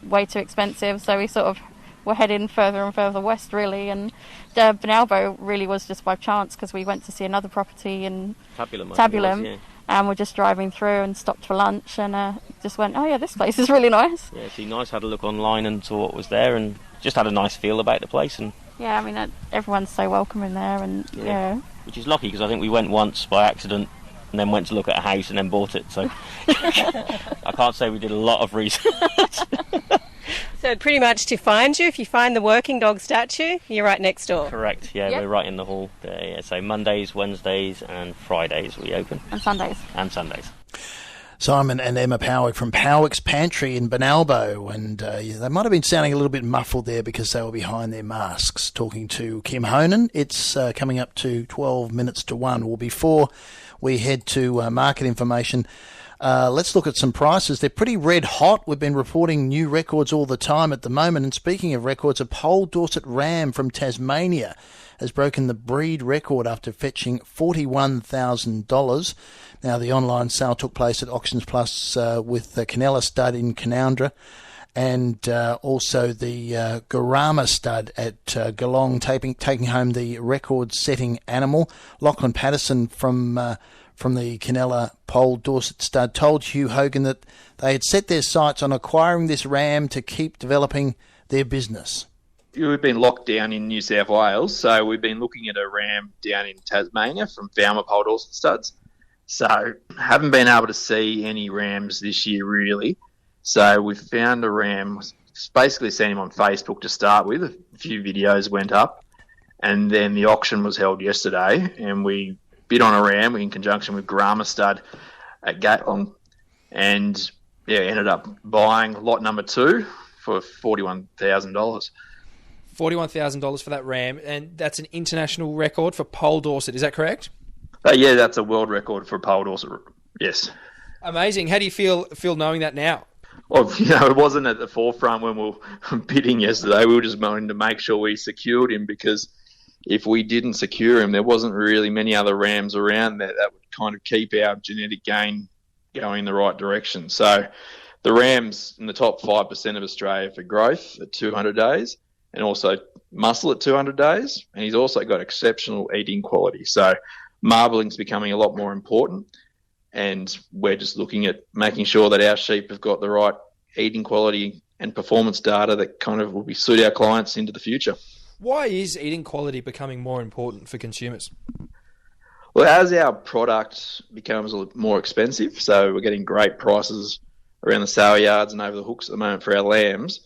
way too expensive. So we sort of were heading further and further west, really. And Benalbo really was just by chance, because we went to see another property in Tabulum. And we're just driving through and stopped for lunch, and just went, oh yeah, this place is really nice. Yeah, it's nice. Had a look online and saw what was there, and just had a nice feel about the place. And yeah, I mean, everyone's so welcome in there, and yeah. Which is lucky, because I think we went once by accident and then went to look at a house and then bought it. So I can't say we did a lot of research. So pretty much to find you, if you find the working dog statue, you're right next door. Correct, We're right in the hall there. Yeah. So Mondays, Wednesdays and Fridays we open. And Sundays. Simon and Emma Powick from Powick's Pantry in Benalbo, and they might have been sounding a little bit muffled there because they were behind their masks talking to Kim Honan. It's coming up to 12 minutes to 1. Well, before we head to market information, let's look at some prices. They're pretty red hot. We've been reporting new records all the time at the moment. And speaking of records, a Pole Dorset Ram from Tasmania has broken the breed record after fetching $41,000. Now, the online sale took place at Auctions Plus with the Canella stud in Canowindra, and also the Garama stud at Geelong taking home the record-setting animal. Lachlan Patterson from the Canella Pole Dorset stud told Hugh Hogan that they had set their sights on acquiring this ram to keep developing their business. we've been locked down in New South Wales, so we've been looking at a ram down in Tasmania from Falmer Pole Dorset Studs. So haven't been able to see any rams this year really. So we found a ram, basically seen him on Facebook to start with. A few videos went up, and then the auction was held yesterday, and we bid on a ram in conjunction with Grama Stud at Gatlong, and ended up buying lot number 2 for $41,000. $41,000 for that ram, and that's an international record for Pole Dorset, is that correct? Yeah, that's a world record for Pole Dorset, yes. Amazing. How do you feel knowing that now? Well, it wasn't at the forefront when we were bidding yesterday. We were just wanting to make sure we secured him, because if we didn't secure him, there wasn't really many other rams around that would kind of keep our genetic gain going in the right direction. So the ram's in the top 5% of Australia for growth at 200 days, and also muscle at 200 days, and he's also got exceptional eating quality. So marbling's becoming a lot more important, and we're just looking at making sure that our sheep have got the right eating quality and performance data that kind of will suit our clients into the future. Why is eating quality becoming more important for consumers? Well, as our product becomes a little more expensive, so we're getting great prices around the sale yards and over the hooks at the moment for our lambs,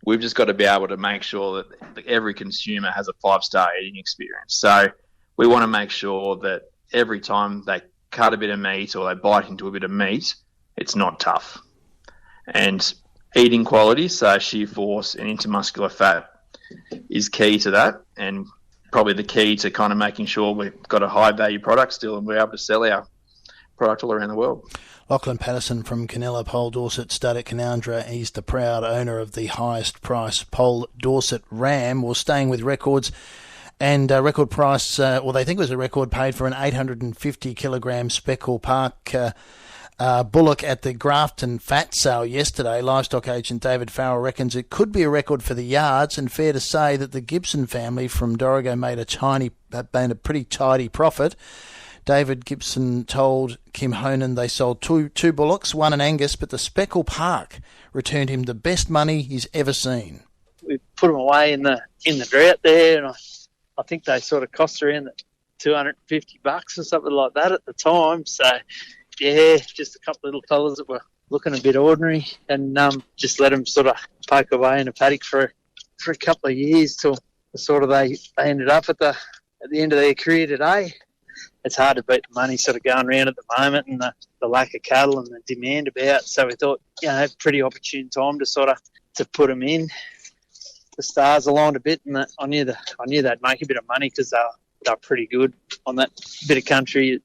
we've just got to be able to make sure that every consumer has a 5-star eating experience. So we want to make sure that every time they cut a bit of meat or they bite into a bit of meat, it's not tough. And eating quality, so shear force and intermuscular fat, is key to that, and probably the key to kind of making sure we've got a high-value product still and we're able to sell our product all around the world. Lachlan Patterson from Canella Pole Dorset Stud at Canowindra. He's the proud owner of the highest price Pole Dorset ram. Well, staying with records, and record price, they think it was a record paid for an 850 kilogram Speckle Park bullock at the Grafton Fat Sale yesterday. Livestock agent David Farrell reckons it could be a record for the yards, and fair to say that the Gibson family from Dorrigo made a pretty tidy profit. David Gibson told Kim Honan they sold two bullocks, one an Angus, but the Speckle Park returned him the best money he's ever seen. We put them away in the drought there, and I think they sort of cost around $250 or something like that at the time. So, yeah, just a couple of little fellas that were looking a bit ordinary, and just let them sort of poke away in a paddock for a couple of years till sort of they ended up at the end of their career today. It's hard to beat the money sort of going around at the moment, and the lack of cattle and the demand about. So we thought, pretty opportune time to put them in. The stars aligned a bit, and I knew they'd make a bit of money because they're pretty good on that bit of country.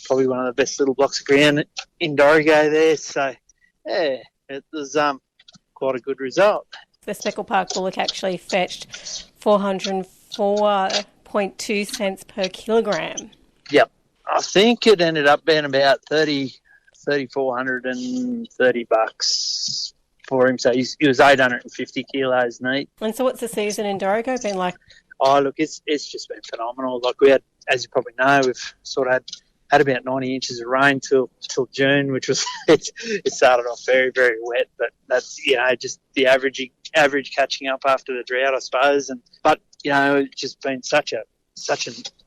Probably one of the best little blocks of ground in Dorrigo there. So, yeah, it was quite a good result. The Speckle Park bullock actually fetched 404.2 cents per kilogram. Yep. I think it ended up being about $3,430 for him. So he was 850 kilos neat. And so what's the season in Dorrigo been like? Oh, look, it's just been phenomenal. Like we had, as you probably know, we've sort of had about 90 inches of rain till June, which was it started off very, very wet. But that's just the average catching up after the drought, I suppose. But it's just been such an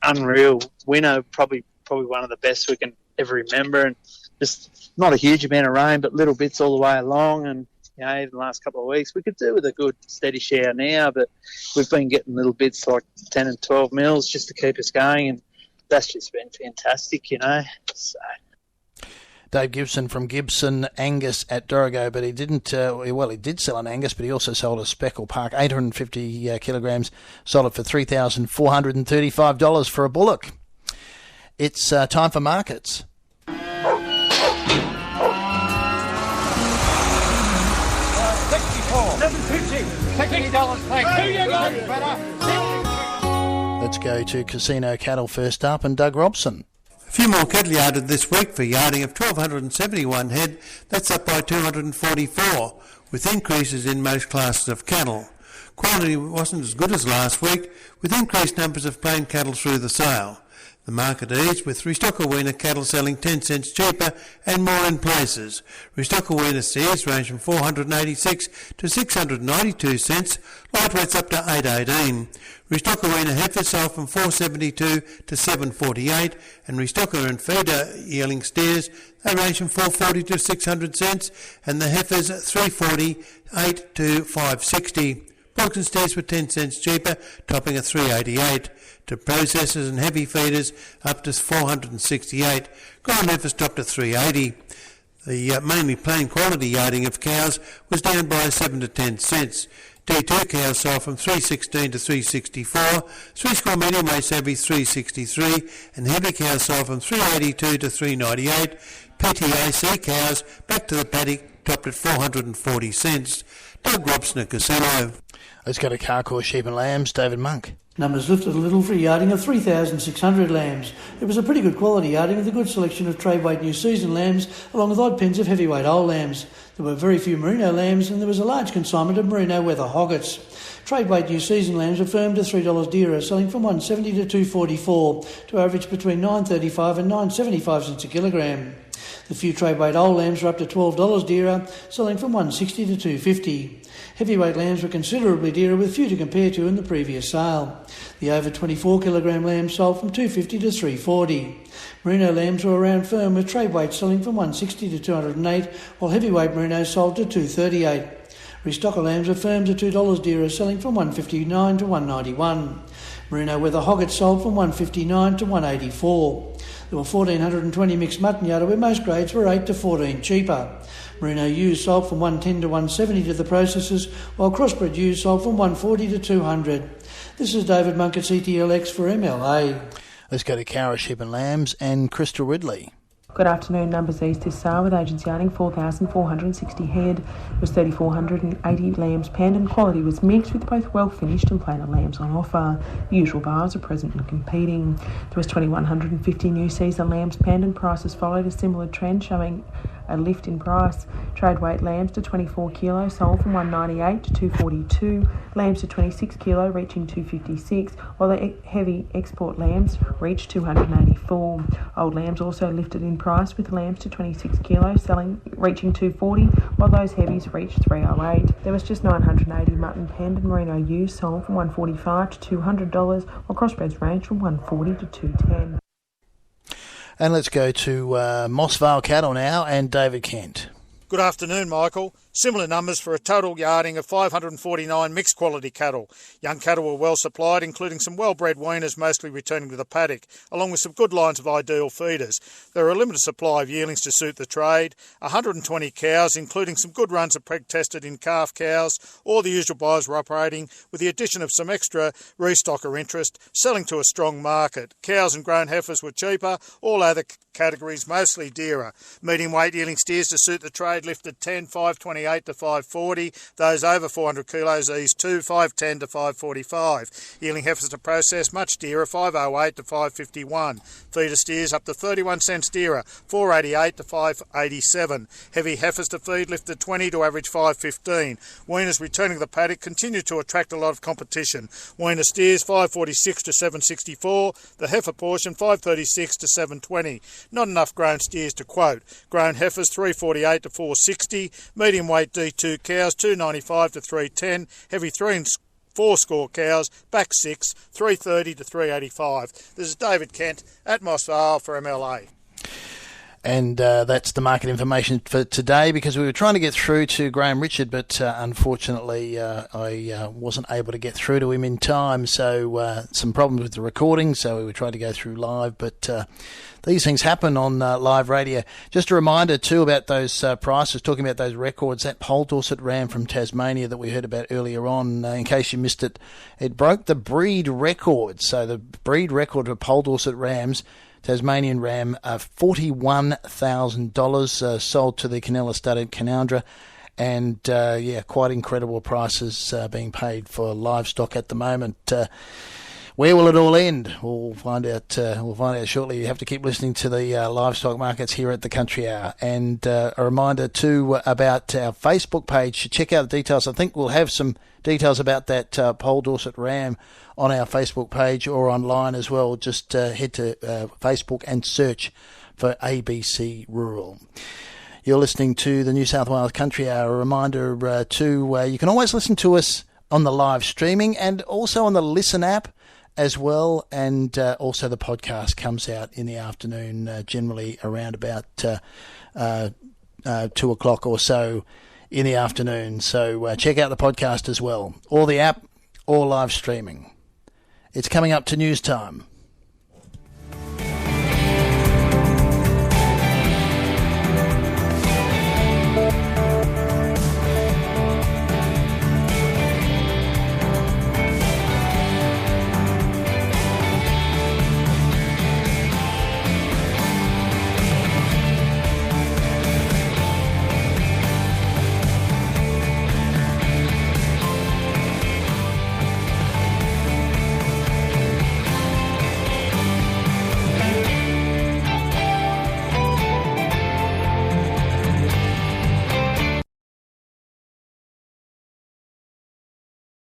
unreal winter, probably one of the best we can ever remember, and just not a huge amount of rain, but little bits all the way along. And even the last couple of weeks, we could do with a good steady shower now, but we've been getting little bits like 10 and 12 mils just to keep us going, and that's just been fantastic, So. Dave Gibson from Gibson Angus at Dorrigo, but he didn't, he did sell an Angus, but he also sold a Speckle Park, 850 kilograms, sold it for $3,435 for a bullock. It's time for markets. Let's go to Casino Cattle first up, and Doug Robson. A few more cattle yarded this week for yarding of 1,271 head. That's up by 244, with increases in most classes of cattle. Quality wasn't as good as last week, with increased numbers of plain cattle through the sale. The market eased with Restocker Weaner cattle selling 10 cents cheaper and more in places. Restocker Weaner steers range from 486 to 692 cents, lightweights up to 818. Restocker Weaner heifers sold from 472 to 748, and Restocker and feeder yearling steers, they range from 440 to 600 cents, and the heifers 348 to 560. Bronx and steers were 10 cents cheaper, topping at 388. To processors and heavy feeders up to 468. Ground heifers topped at 380. The mainly plain quality yarding of cows was down by 7 to 10 cents. D2 cows sold from 316 to 364, 3-score medium weights average 363, and heavy cows sold from 382 to 398. PTAC cows back to the paddock topped at 440 cents. Doug Robson at Casino. Let's go to Carcoar Sheep and Lambs, David Monk. Numbers lifted a little for a yarding of 3,600 lambs. It was a pretty good quality yarding with a good selection of trade weight new season lambs along with odd pens of heavyweight old lambs. There were very few merino lambs and there was a large consignment of merino weather hoggets. Trade weight new season lambs are firmed to $3 dearer, selling from $1.70 to $2.44 to average between $9.35 and $9.75 cents a kilogram. The few trade weight old lambs were up to $12 dearer, selling from $1.60 to $2.50. Heavyweight lambs were considerably dearer with few to compare to in the previous sale. The over 24 kilogram lambs sold from $2.50 to $3.40. Merino lambs were around firm with trade weight selling from $1.60 to $208, while heavyweight merino sold to $2.38. Restocker lambs were firm to $2 dearer, selling from $1.59 to $1.91. Merino weather hoggets sold from $1.59 to $1.84. There were 1,420 mixed mutton yarded where most grades were 8 to 14 cheaper. Merino ewes sold from $1.10 to $1.70 to the processors, while crossbred ewes sold from $1.40 to $200. This is David Monk at CTLX for MLA. Let's go to Cowra Sheep and Lambs and Crystal Ridley. Good afternoon. Numbers east this sale with agents yarding 4,460 head. It was 3,480 lambs penned and quality was mixed with both well finished and plainer lambs on offer. The usual buyers are present and competing. There was 2,150 new season lambs penned and prices followed a similar trend showing a lift in price. Trade weight lambs to 24 kilo sold from $198 to $242. Lambs to 26 kilo reaching $256, while the heavy export lambs reached $284. Old lambs also lifted in price with lambs to 26 kilo reaching $240, while those heavies reached $308. There was just 980 mutton penned and merino ewes sold from $145 to $200, while crossbreds range from $140 to $210. And let's go to Mossvale Cattle now and David Kent. Good afternoon, Michael. Similar numbers for a total yarding of 549 mixed quality cattle. Young cattle were well supplied, including some well-bred weaners mostly returning to the paddock, along with some good lines of ideal feeders. There are a limited supply of yearlings to suit the trade, 120 cows, including some good runs of preg-tested in calf cows. All the usual buyers were operating, with the addition of some extra restocker interest, selling to a strong market. Cows and grown heifers were cheaper, all other categories mostly dearer. Medium weight yearling steers to suit the trade lifted 10, 528 to 540. Those over 400 kilos eased 2, 510 to 545. Yearling heifers to process much dearer, 508 to 551. Feeder steers up to 31 cents dearer, 488 to 587. Heavy heifers to feed lifted 20 to average 515. Weaners returning to the paddock continued to attract a lot of competition. Weaner steers 546 to 764. The heifer portion 536 to 720. Not enough grown steers to quote. Grown heifers 348 to 460. Medium weight D2 cows 295 to 310. Heavy 3 and 4 score cows back 6 330 to 385. This is David Kent at Mossvale for MLA. And that's the market information for today, because we were trying to get through to Graham Richard, but unfortunately I wasn't able to get through to him in time. So some problems with the recording, so we were trying to go through live, but these things happen on live radio. Just a reminder too about those prices, talking about those records. That Pole Dorset ram from Tasmania that we heard about earlier on, in case you missed it, it broke the breed record. So the breed record for Pole Dorset rams, Tasmanian ram, $41,000 sold to the Canella stud at Canowindra, and quite incredible prices being paid for livestock at the moment. Where will it all end? We'll find out. We'll find out shortly. You have to keep listening to the livestock markets here at the Country Hour. And a reminder too about our Facebook page. Check out the details. I think we'll have some details about that Pole Dorset ram on our Facebook page or online as well. Just head to Facebook and search for ABC Rural. You're listening to the New South Wales Country Hour. A reminder too, you can always listen to us on the live streaming and also on the Listen app as well. And also the podcast comes out in the afternoon, generally around about 2 o'clock or so in the afternoon. So check out the podcast as well, or the app, or live streaming. It's coming up to news time.